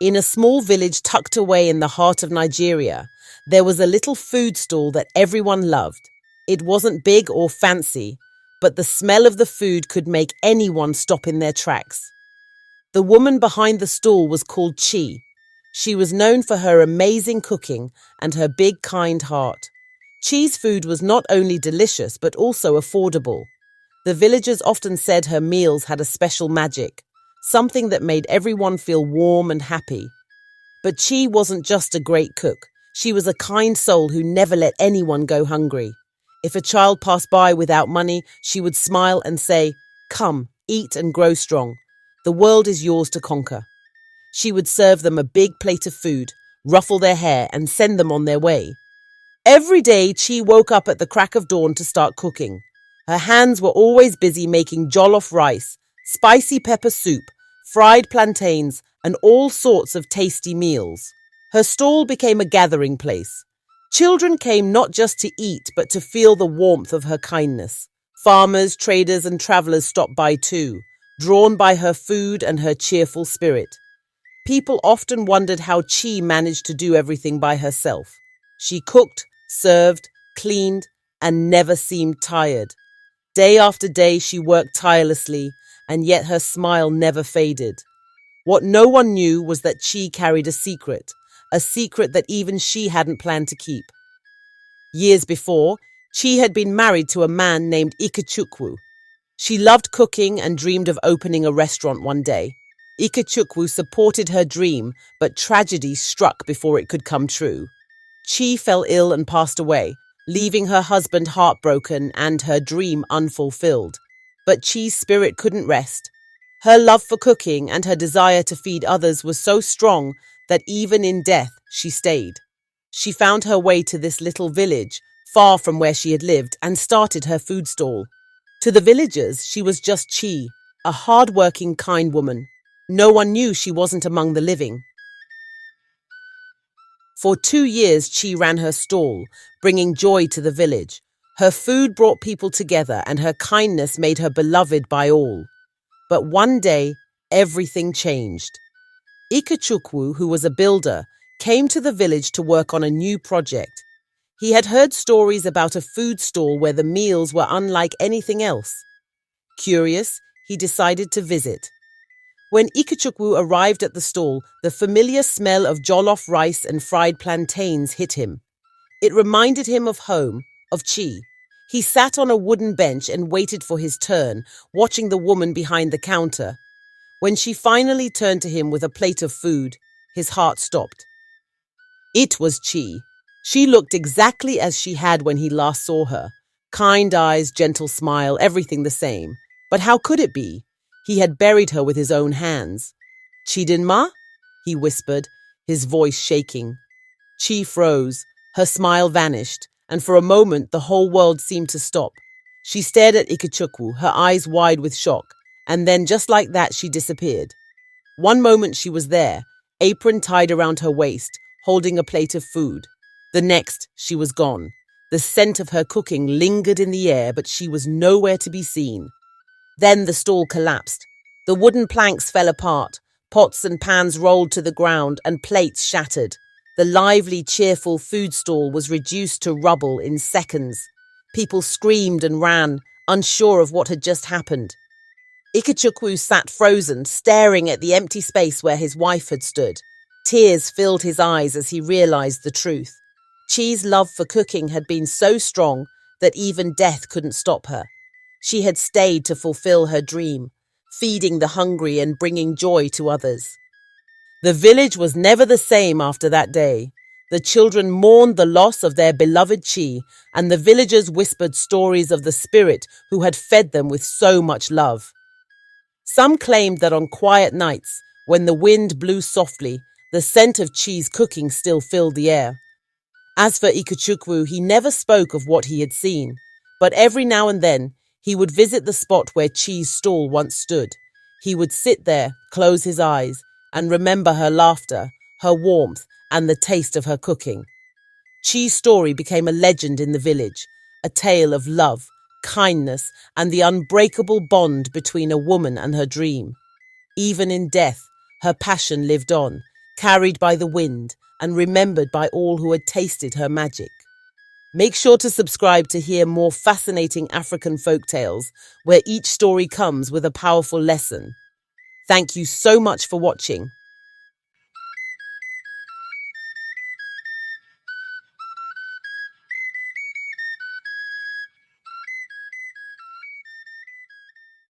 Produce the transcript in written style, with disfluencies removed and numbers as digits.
In a small village tucked away in the heart of Nigeria, there was a little food stall that everyone loved. It wasn't big or fancy, but the smell of the food could make anyone stop in their tracks. The woman behind the stall was called Chi. She was known for her amazing cooking and her big, kind heart. Chi's food was not only delicious but also affordable. The villagers often said her meals had a special magic, something that made everyone feel warm and happy. But Chi wasn't just a great cook. She was a kind soul who never let anyone go hungry. If a child passed by without money, she would smile and say, "Come, eat and grow strong. The world is yours to conquer." She would serve them a big plate of food, ruffle their hair, and send them on their way. Every day, Chi woke up at the crack of dawn to start cooking. Her hands were always busy making jollof rice, spicy pepper soup, fried plantains, and all sorts of tasty meals. Her stall became a gathering place. Children came not just to eat, but to feel the warmth of her kindness. Farmers, traders, and travelers stopped by too, drawn by her food and her cheerful spirit. People often wondered how Chi managed to do everything by herself. She cooked, served, cleaned, and never seemed tired. Day after day, she worked tirelessly, and yet her smile never faded. What no one knew was that Chi carried a secret that even she hadn't planned to keep. Years before, Chi had been married to a man named Ikechukwu. She loved cooking and dreamed of opening a restaurant one day. Ikechukwu supported her dream, but tragedy struck before it could come true. Chi fell ill and passed away, leaving her husband heartbroken and her dream unfulfilled. But Chi's spirit couldn't rest. Her love for cooking and her desire to feed others was so strong that even in death, she stayed. She found her way to this little village, far from where she had lived, and started her food stall. To the villagers, she was just Chi, a hard-working, kind woman. No one knew she wasn't among the living. For 2 years, Chi ran her stall, bringing joy to the village. Her food brought people together, and her kindness made her beloved by all. But one day, everything changed. Ikechukwu, who was a builder, came to the village to work on a new project. He had heard stories about a food stall where the meals were unlike anything else. Curious, he decided to visit. When Ikechukwu arrived at the stall, the familiar smell of jollof rice and fried plantains hit him. It reminded him of home, of Chi. He sat on a wooden bench and waited for his turn, watching the woman behind the counter. When she finally turned to him with a plate of food, his heart stopped. It was Chi. She looked exactly as she had when he last saw her. Kind eyes, gentle smile, everything the same. But how could it be? He had buried her with his own hands. "Chidinma?" he whispered, his voice shaking. Chi froze, her smile vanished, and for a moment the whole world seemed to stop. She stared at Ikechukwu, her eyes wide with shock, and then just like that she disappeared. One moment she was there, apron tied around her waist, holding a plate of food. The next, she was gone. The scent of her cooking lingered in the air, but she was nowhere to be seen. Then the stall collapsed. The wooden planks fell apart, pots and pans rolled to the ground, and plates shattered. The lively, cheerful food stall was reduced to rubble in seconds. People screamed and ran, unsure of what had just happened. Ikechukwu sat frozen, staring at the empty space where his wife had stood. Tears filled his eyes as he realized the truth. Chi's love for cooking had been so strong that even death couldn't stop her. She had stayed to fulfill her dream, feeding the hungry and bringing joy to others. The village was never the same after that day. The children mourned the loss of their beloved Chi, and the villagers whispered stories of the spirit who had fed them with so much love. Some claimed that on quiet nights, when the wind blew softly, the scent of Chi's cooking still filled the air. As for Ikechukwu, he never spoke of what he had seen, but every now and then, he would visit the spot where Chi's stall once stood. He would sit there, close his eyes, and remember her laughter, her warmth, and the taste of her cooking. Chi's story became a legend in the village, a tale of love, kindness, and the unbreakable bond between a woman and her dream. Even in death, her passion lived on, carried by the wind and remembered by all who had tasted her magic. Make sure to subscribe to hear more fascinating African folk tales where each story comes with a powerful lesson. Thank you so much for watching.